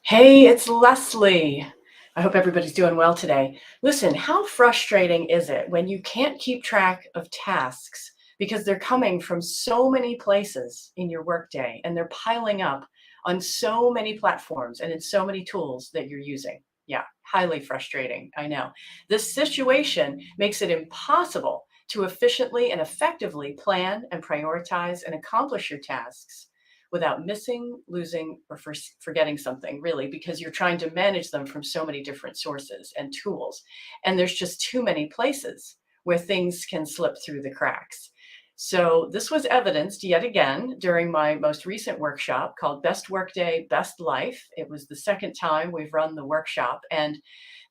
Hey, it's Leslie. I hope everybody's doing well today. Listen, how frustrating is it when you can't keep track of tasks because they're coming from so many places in your workday and they're piling up on so many platforms and in so many tools that you're using? Yeah, highly frustrating. I know. This situation makes it impossible to efficiently and effectively plan and prioritize and accomplish your tasks without missing, losing, or forgetting something, really, because you're trying to manage them from so many different sources and tools. And there's just too many places where things can slip through the cracks. So, this was evidenced yet again during my most recent workshop called Best Workday, Best Life. It was the second time we've run the workshop, and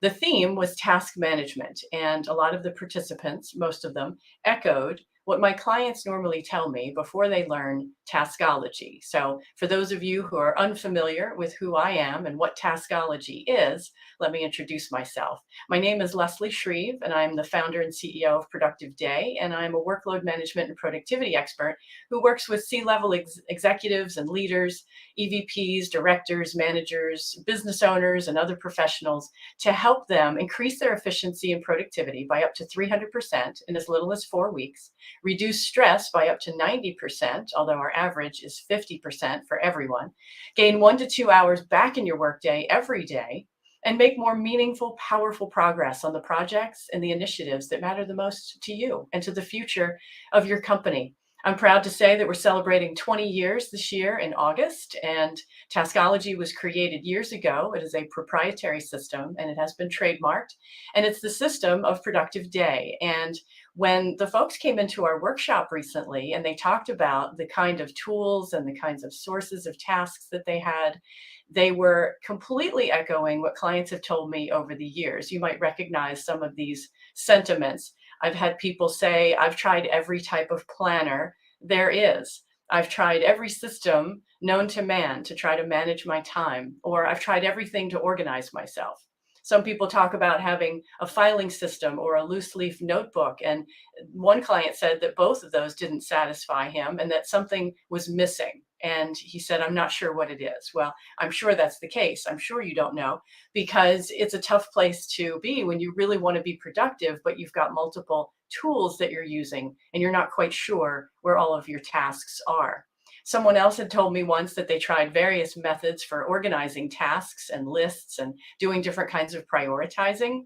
the theme was task management. And a lot of the participants, most of them, echoed what my clients normally tell me before they learn taskology. So, for those of you who are unfamiliar with who I am and what taskology is, let me introduce myself. My name is Leslie Shreve, and I'm the founder and CEO of Productive Day, and I'm a workload management and productivity expert who works with C-level executives and leaders, EVPs, directors, managers, business owners, and other professionals to help them increase their efficiency and productivity by up to 300% in as little as 4 weeks, reduce stress by up to 90%, although our average is 50% for everyone, gain 1 to 2 hours back in your workday every day, and make more meaningful, powerful progress on the projects and the initiatives that matter the most to you and to the future of your company. I'm proud to say that we're celebrating 20 years this year in August, and Taskology was created years ago. It is a proprietary system and it has been trademarked, and it's the system of Productive Day. And when the folks came into our workshop recently and they talked about the kind of tools and the kinds of sources of tasks that they had, they were completely echoing what clients have told me over the years. You might recognize some of these sentiments. I've had people say, I've tried every type of planner there is. I've tried every system known to man to try to manage my time, or I've tried everything to organize myself. Some people talk about having a filing system or a loose leaf notebook. And one client said that both of those didn't satisfy him and that something was missing. And he said, I'm not sure what it is. Well, I'm sure that's the case. I'm sure you don't know, because it's a tough place to be when you really want to be productive, but you've got multiple tools that you're using and you're not quite sure where all of your tasks are. Someone else had told me once that they tried various methods for organizing tasks and lists and doing different kinds of prioritizing.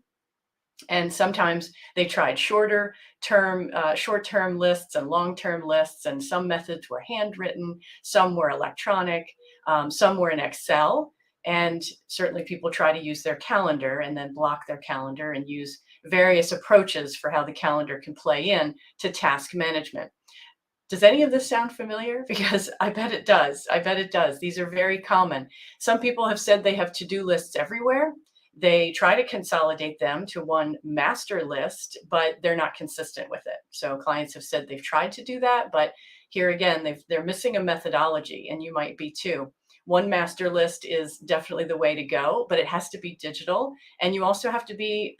And sometimes they tried short-term lists and long-term lists, and some methods were handwritten, some were electronic, some were in Excel. And certainly people try to use their calendar and then block their calendar and use various approaches for how the calendar can play in to task management. Does any of this sound familiar? Because I bet it does. I bet it does. These are very common. Some people have said they have to-do lists everywhere. They try to consolidate them to one master list, but they're not consistent with it. So clients have said they've tried to do that, but here again, they're missing a methodology, and you might be too. One master list is definitely the way to go, but it has to be digital, and you also have to be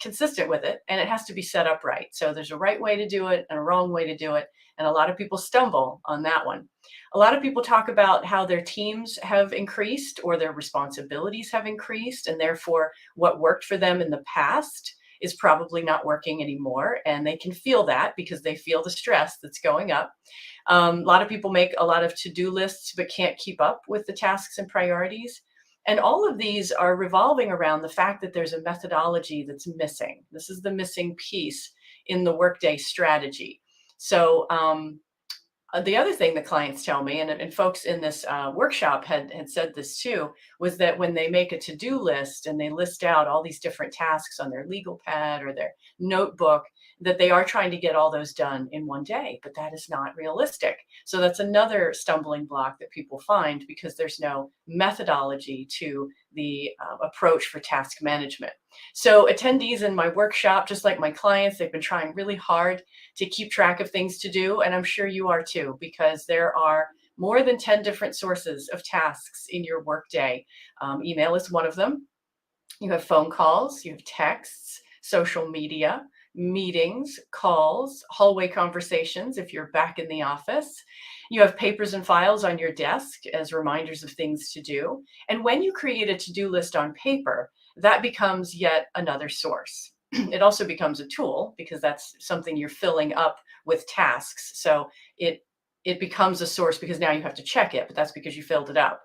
consistent with it, and it has to be set up right. So there's a right way to do it and a wrong way to do it, and a lot of people stumble on that one. A lot of people talk about how their teams have increased or their responsibilities have increased, and therefore what worked for them in the past is probably not working anymore. And they can feel that because they feel the stress that's going up. A lot of people make a lot of to-do lists but can't keep up with the tasks and priorities. And all of these are revolving around the fact that there's a methodology that's missing. This is the missing piece in the workday strategy. So the other thing the clients tell me, and folks in this workshop had said this too, was that when they make a to-do list and they list out all these different tasks on their legal pad or their notebook, that they are trying to get all those done in one day, but that is not realistic. So that's another stumbling block that people find because there's no methodology to the approach for task management. So attendees in my workshop, just like my clients, they've been trying really hard to keep track of things to do. And I'm sure you are too, because there are more than 10 different sources of tasks in your workday. Email is one of them. You have phone calls, you have texts, social media, meetings, calls, hallway conversations if you're back in the office. You have papers and files on your desk as reminders of things to do. And when you create a to-do list on paper, that becomes yet another source. It also becomes a tool because that's something you're filling up with tasks. So it it becomes a source because now you have to check it, but that's because you filled it up.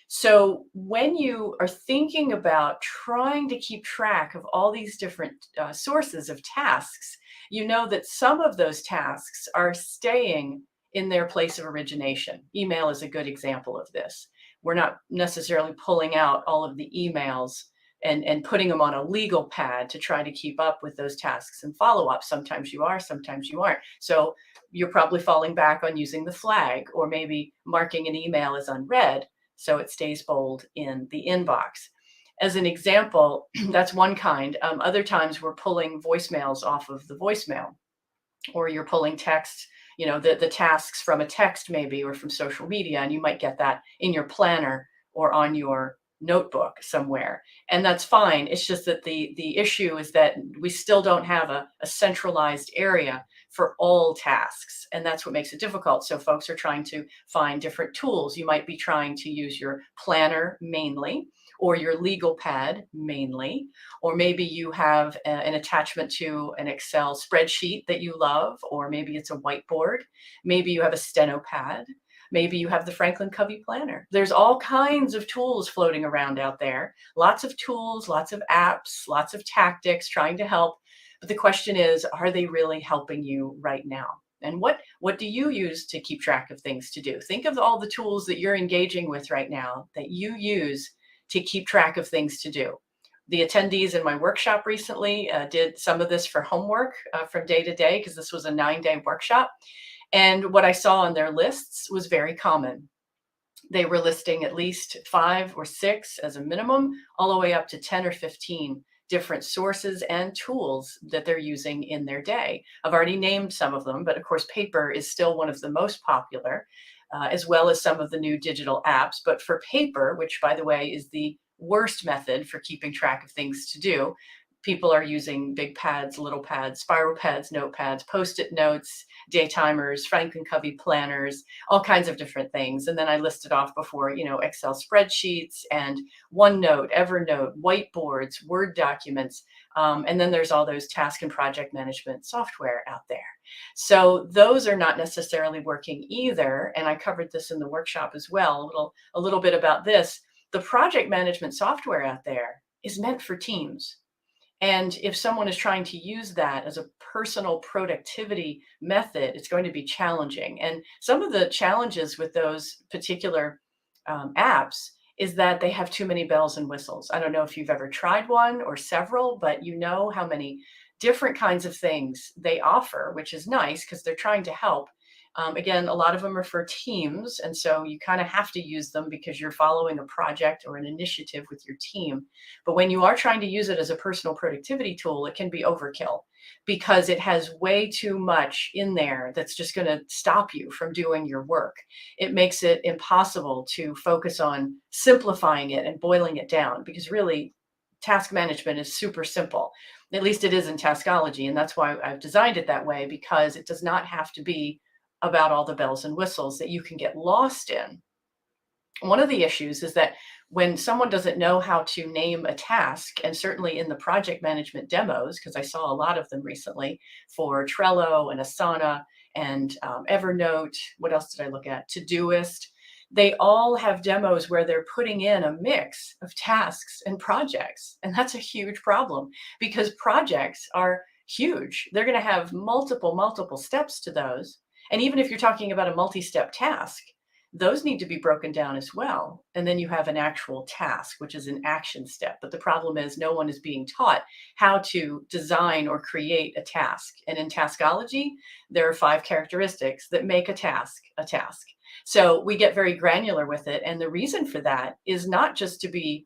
So when you are thinking about trying to keep track of all these different sources of tasks, you know that some of those tasks are staying in their place of origination. Email is a good example of this. We're not necessarily pulling out all of the emails and putting them on a legal pad to try to keep up with those tasks and follow up. Sometimes you are, sometimes you aren't. So you're probably falling back on using the flag or maybe marking an email as unread so it stays bold in the inbox. As an example, that's one kind. Other times we're pulling voicemails off of the voicemail, or you're pulling text, the tasks from a text maybe, or from social media, and you might get that in your planner or on your notebook somewhere. And that's fine. It's just that the issue is that we still don't have a centralized area for all tasks. And that's what makes it difficult. So folks are trying to find different tools. You might be trying to use your planner mainly, or your legal pad mainly, or maybe you have an attachment to an Excel spreadsheet that you love, or maybe it's a whiteboard. Maybe you have a steno pad. Maybe you have the Franklin Covey planner. There's all kinds of tools floating around out there. Lots of tools, lots of apps, lots of tactics trying to help. But the question is, are they really helping you right now? And what do you use to keep track of things to do? Think of all the tools that you're engaging with right now that you use to keep track of things to do. The attendees in my workshop recently did some of this for homework from day to day, because this was a 9-day workshop. And what I saw on their lists was very common. They were listing at least 5 or 6 as a minimum, all the way up to 10 or 15 different sources and tools that they're using in their day. I've already named some of them, but of course, paper is still one of the most popular, as well as some of the new digital apps. But for paper, which by the way is the worst method for keeping track of things to do, people are using big pads, little pads, spiral pads, notepads, post-it notes, day timers, Franklin Covey planners, all kinds of different things. And then I listed off before, Excel spreadsheets and OneNote, Evernote, whiteboards, Word documents. And then there's all those task and project management software out there. So those are not necessarily working either. And I covered this in the workshop as well, a little bit about this. The project management software out there is meant for teams. And if someone is trying to use that as a personal productivity method, it's going to be challenging. And some of the challenges with those particular apps is that they have too many bells and whistles. I don't know if you've ever tried one or several, but you know how many different kinds of things they offer, which is nice because they're trying to help. Again, a lot of them are for teams, and so you kind of have to use them because you're following a project or an initiative with your team. But when you are trying to use it as a personal productivity tool, it can be overkill because it has way too much in there that's just going to stop you from doing your work. It makes it impossible to focus on simplifying it and boiling it down, because really, task management is super simple. At least it is in Taskology, and that's why I've designed it that way, because it does not have to be about all the bells and whistles that you can get lost in. One of the issues is that when someone doesn't know how to name a task, and certainly in the project management demos, because I saw a lot of them recently for Trello and Asana and Evernote, what else did I look at? Todoist. They all have demos where they're putting in a mix of tasks and projects. And that's a huge problem because projects are huge. They're going to have multiple steps to those. And even if you're talking about a multi-step task, those need to be broken down as well. And then you have an actual task, which is an action step. But the problem is no one is being taught how to design or create a task. And in Taskology, there are 5 characteristics that make a task a task. So we get very granular with it. And the reason for that is not just to be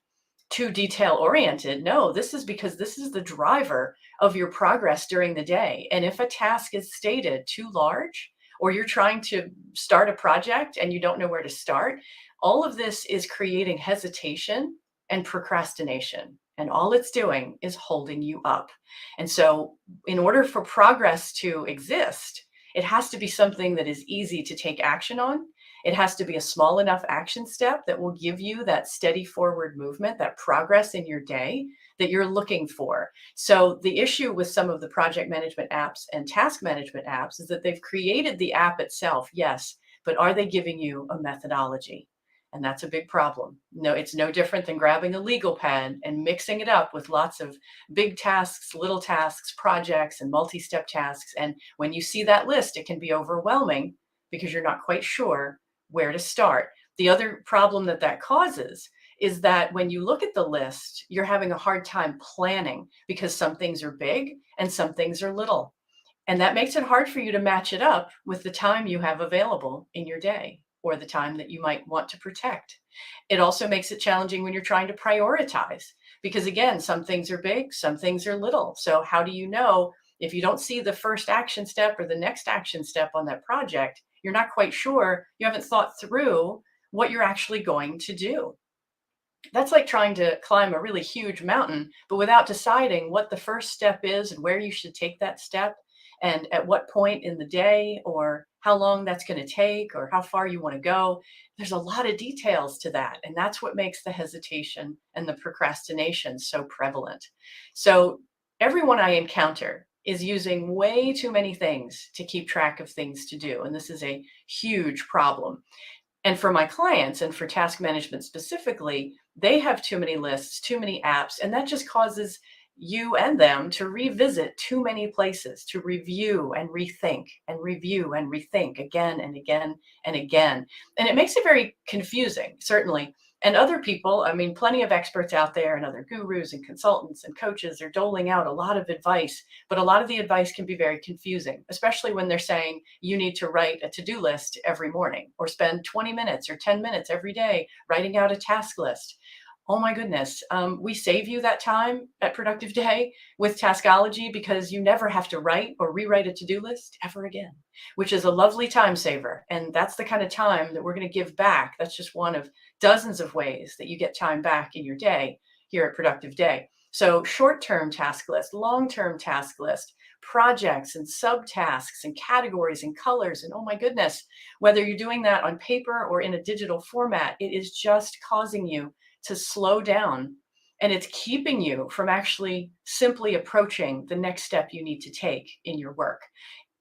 too detail oriented. No, this is because this is the driver of your progress during the day. And if a task is stated too large, or you're trying to start a project and you don't know where to start, all of this is creating hesitation and procrastination. And all it's doing is holding you up. And so in order for progress to exist, It has to be something that is easy to take action on. It has to be a small enough action step that will give you that steady forward movement, that progress in your day that you're looking for. So, the issue with some of the project management apps and task management apps is that they've created the app itself, yes, but are they giving you a methodology? And that's a big problem. No, it's no different than grabbing a legal pad and mixing it up with lots of big tasks, little tasks, projects, and multi step tasks. And when you see that list, it can be overwhelming because you're not quite sure where to start. The other problem that that causes is that when you look at the list, you're having a hard time planning because some things are big and some things are little. And that makes it hard for you to match it up with the time you have available in your day or the time that you might want to protect. It also makes it challenging when you're trying to prioritize because, again, some things are big, some things are little. So, how do you know if you don't see the first action step or the next action step on that project? You're not quite sure, you haven't thought through what you're actually going to do. That's like trying to climb a really huge mountain, but without deciding what the first step is and where you should take that step and at what point in the day or how long that's going to take or how far you want to go. There's a lot of details to that. And that's what makes the hesitation and the procrastination so prevalent. So, everyone I encounter is using way too many things to keep track of things to do. And this is a huge problem. And for my clients and for task management specifically, they have too many lists, too many apps, and that just causes you and them to revisit too many places, to review and review and rethink again and again and again. And it makes it very confusing, certainly. And other people, I mean, plenty of experts out there and other gurus and consultants and coaches are doling out a lot of advice, but a lot of the advice can be very confusing, especially when they're saying you need to write a to do list every morning or spend 20 minutes or 10 minutes every day writing out a task list. Oh my goodness. We save you that time at Productive Day with Taskology because you never have to write or rewrite a to do list ever again, which is a lovely time saver. And that's the kind of time that we're going to give back. That's just one of dozens of ways that you get time back in your day here at Productive Day. So, short term task list, long term task list, projects and subtasks and categories and colors. And oh my goodness, whether you're doing that on paper or in a digital format, it is just causing you to slow down, and it's keeping you from actually simply approaching the next step you need to take in your work.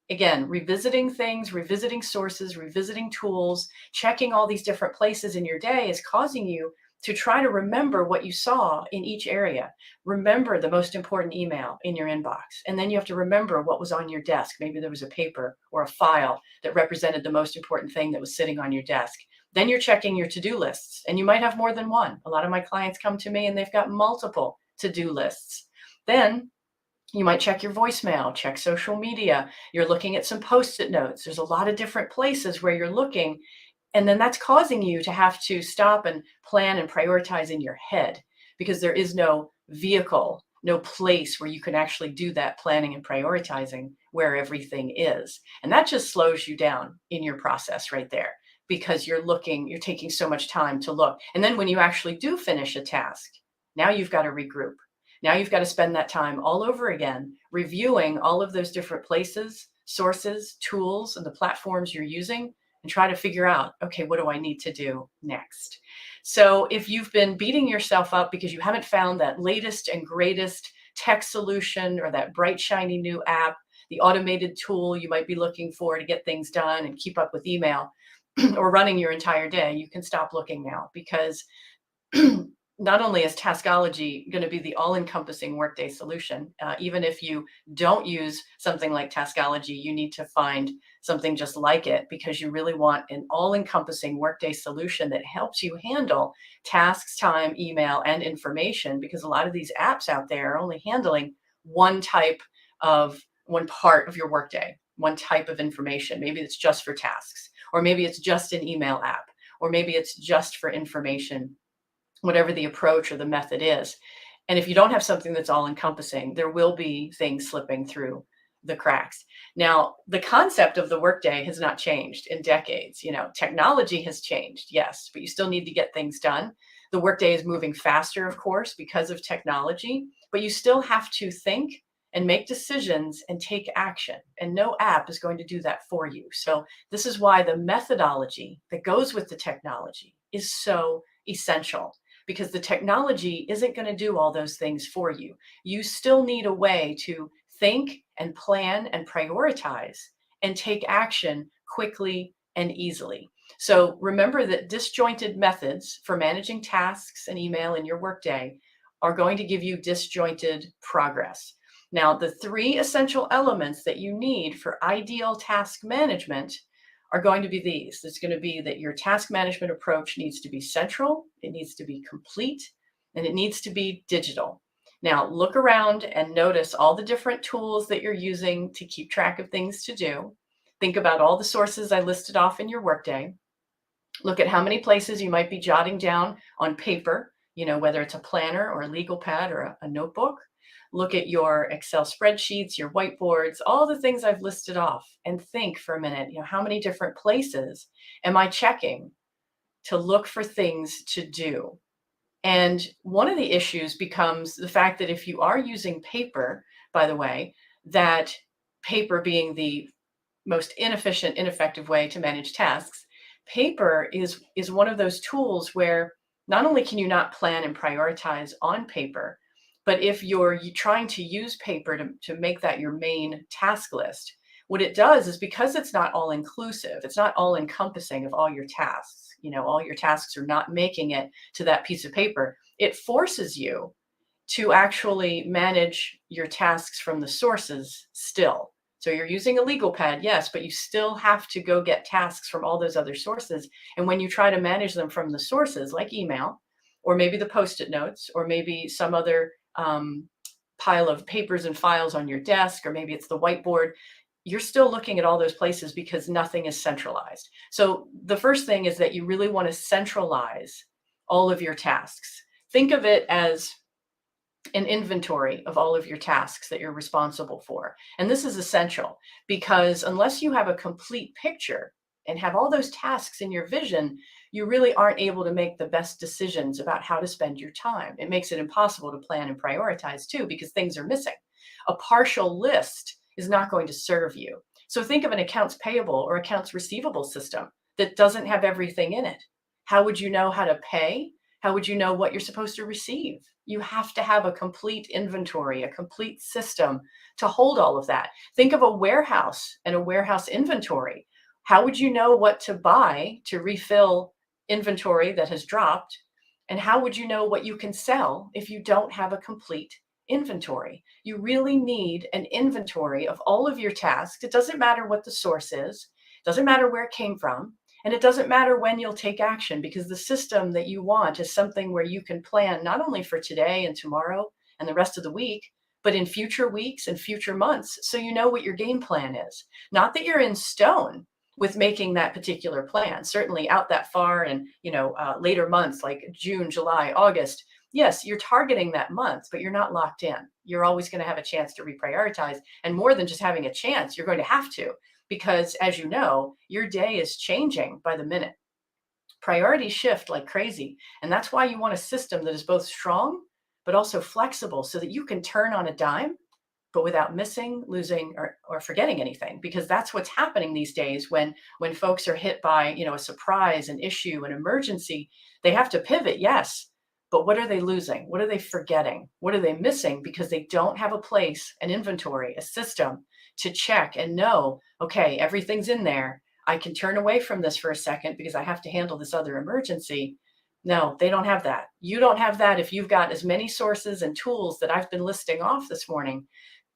Again, revisiting things, revisiting sources, revisiting tools, checking all these different places in your day is causing you to try to remember what you saw in each area. Remember the most important email in your inbox. And then you have to remember what was on your desk. Maybe there was a paper or a file that represented the most important thing that was sitting on your desk. Then you're checking your to-do lists, and you might have more than one. A lot of my clients come to me and they've got multiple to-do lists. Then you might check your voicemail, check social media. You're looking at some post-it notes. There's a lot of different places where you're looking. And then that's causing you to have to stop and plan and prioritize in your head because there is no vehicle, no place where you can actually do that planning and prioritizing where everything is. And that just slows you down in your process right there because you're taking so much time to look. And then when you actually do finish a task, now you've got to regroup. Now you've got to spend that time all over again, reviewing all of those different places, sources, tools, and the platforms you're using and try to figure out, okay, what do I need to do next? So if you've been beating yourself up because you haven't found that latest and greatest tech solution or that bright, shiny new app, the automated tool you might be looking for to get things done and keep up with email or running your entire day, you can stop looking now because not only is Taskology going to be the all-encompassing workday solution, even if you don't use something like Taskology, you need to find something just like it because you really want an all-encompassing workday solution that helps you handle tasks, time, email, and information because a lot of these apps out there are only handling one part of your workday, one type of information. Maybe it's just for tasks, or maybe it's just an email app, or maybe it's just for information, whatever the approach or the method is. And if you don't have something that's all encompassing, there will be things slipping through the cracks. Now, the concept of the workday has not changed in decades. Technology has changed, yes, but you still need to get things done. The workday is moving faster, of course, because of technology, but you still have to think and make decisions and take action. And no app is going to do that for you. So this is why the methodology that goes with the technology is so essential, because the technology isn't going to do all those things for you. You still need a way to think and plan and prioritize and take action quickly and easily. So remember that disjointed methods for managing tasks and email in your workday are going to give you disjointed progress. Now, the three essential elements that you need for ideal task management are going to be these. It's going to be that your task management approach needs to be central, it needs to be complete, and it needs to be digital. Now, look around and notice all the different tools that you're using to keep track of things to do. Think about all the sources I listed off in your workday. Look at how many places you might be jotting down on paper, whether it's a planner or a legal pad or a notebook. Look at your Excel spreadsheets, your whiteboards, all the things I've listed off, and think for a minute, how many different places am I checking to look for things to do? And one of the issues becomes the fact that if you are using paper, by the way, that paper being the most inefficient, ineffective way to manage tasks, paper is one of those tools where not only can you not plan and prioritize on paper, but if you're trying to use paper to make that your main task list, what it does is, because it's not all inclusive, it's not all encompassing of all your tasks, all your tasks are not making it to that piece of paper. It forces you to actually manage your tasks from the sources still. So you're using a legal pad, yes, but you still have to go get tasks from all those other sources. And when you try to manage them from the sources, like email, or maybe the Post-it notes, or maybe some other pile of papers and files on your desk, or maybe it's the whiteboard, you're still looking at all those places because nothing is centralized. So the first thing is that you really want to centralize all of your tasks. Think of it as an inventory of all of your tasks that you're responsible for. And this is essential, because unless you have a complete picture and have all those tasks in your vision, you really aren't able to make the best decisions about how to spend your time. It makes it impossible to plan and prioritize too, because things are missing. A partial list is not going to serve you. So think of an accounts payable or accounts receivable system that doesn't have everything in it. How would you know how to pay? How would you know what you're supposed to receive? You have to have a complete inventory, a complete system to hold all of that. Think of a warehouse and a warehouse inventory. How would you know what to buy to refill inventory that has dropped? And how would you know what you can sell if you don't have a complete inventory? You really need an inventory of all of your tasks. It doesn't matter what the source is, it doesn't matter where it came from, and it doesn't matter when you'll take action, because the system that you want is something where you can plan not only for today and tomorrow and the rest of the week, but in future weeks and future months, so you know what your game plan is. Not that you're in stone with making that particular plan, certainly out that far, and later months like June, July, August. Yes, you're targeting that month, but you're not locked in. You're always going to have a chance to reprioritize. And more than just having a chance, you're going to have to, because as you know, your day is changing by the minute. Priorities shift like crazy. And that's why you want a system that is both strong, but also flexible, so that you can turn on a dime, but without missing, losing, or forgetting anything. Because that's what's happening these days when folks are hit by, a surprise, an issue, an emergency. They have to pivot, yes. But what are they losing? What are they forgetting? What are they missing? Because they don't have a place, an inventory, a system to check and know, okay, everything's in there. I can turn away from this for a second because I have to handle this other emergency. No, they don't have that. You don't have that if you've got as many sources and tools that I've been listing off this morning.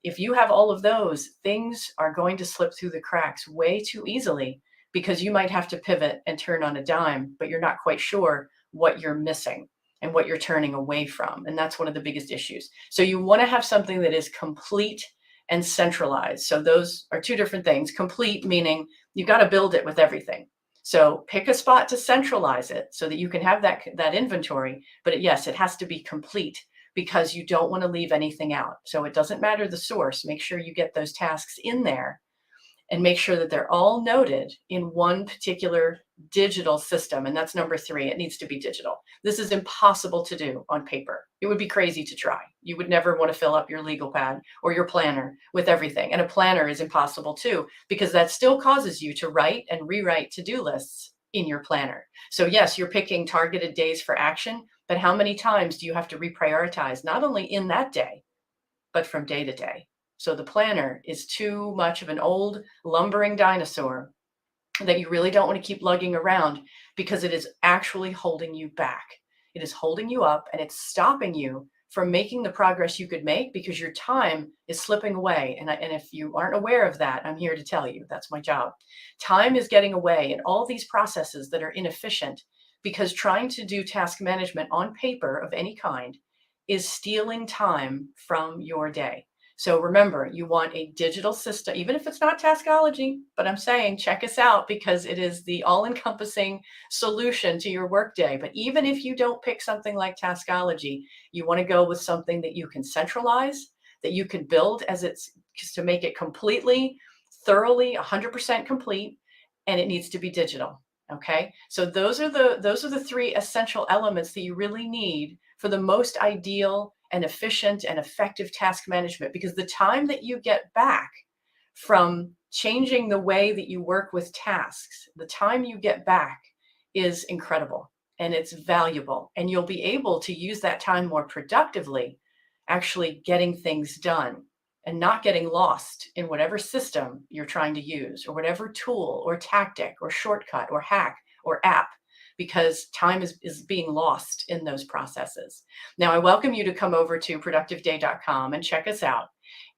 If you have all of those, things are going to slip through the cracks way too easily, because you might have to pivot and turn on a dime, but you're not quite sure what you're missing and what you're turning away from. And that's one of the biggest issues. So you want to have something that is complete and centralized. So those are two different things. Complete meaning you got to build it with everything. So pick a spot to centralize it so that you can have that inventory. But yes, it has to be complete, because you don't want to leave anything out. So it doesn't matter the source. Make sure you get those tasks in there. and make sure that they're all noted in one particular digital system. And that's number 3. It needs to be digital. This is impossible to do on paper. It would be crazy to try. You would never want to fill up your legal pad or your planner with everything. And a planner is impossible too, because that still causes you to write and rewrite to-do lists in your planner. So yes, you're picking targeted days for action, but how many times do you have to reprioritize, not only in that day, but from day to day? So the planner is too much of an old lumbering dinosaur that you really don't want to keep lugging around, because it is actually holding you back. It is holding you up, and it's stopping you from making the progress you could make, because your time is slipping away. And if you aren't aware of that, I'm here to tell you that's my job. Time is getting away in all these processes that are inefficient, because trying to do task management on paper of any kind is stealing time from your day. So remember, you want a digital system, even if it's not Taskology, but I'm saying check us out, because it is the all-encompassing solution to your workday. But even if you don't pick something like Taskology, you want to go with something that you can centralize, that you can build to make it completely, thoroughly, 100% complete, and it needs to be digital. Okay, so those are the 3 essential elements that you really need for the most ideal and efficient and effective task management, because the time that you get back from changing the way that you work with tasks, the time you get back is incredible, and it's valuable, and you'll be able to use that time more productively, actually getting things done and not getting lost in whatever system you're trying to use, or whatever tool or tactic or shortcut or hack or app, because time is being lost in those processes. Now, I welcome you to come over to productiveday.com and check us out.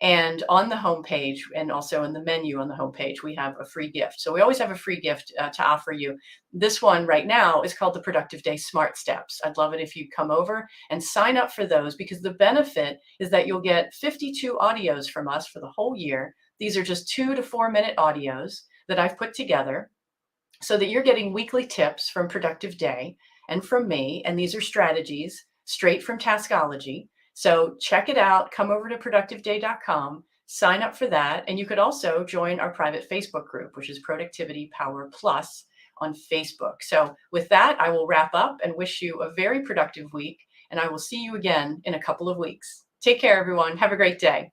And on the homepage, and also in the menu on the homepage, we have a free gift. So we always have a free gift to offer you. This one right now is called the Productive Day Smart Steps. I'd love it if you come over and sign up for those, because the benefit is that you'll get 52 audios from us for the whole year. These are just 2 to 4 minute audios that I've put together, so that you're getting weekly tips from Productive Day and from me. And these are strategies straight from Taskology. So check it out. Come over to productiveday.com, sign up for that. And you could also join our private Facebook group, which is Productivity Power Plus on Facebook. So with that, I will wrap up and wish you a very productive week. And I will see you again in a couple of weeks. Take care, everyone. Have a great day.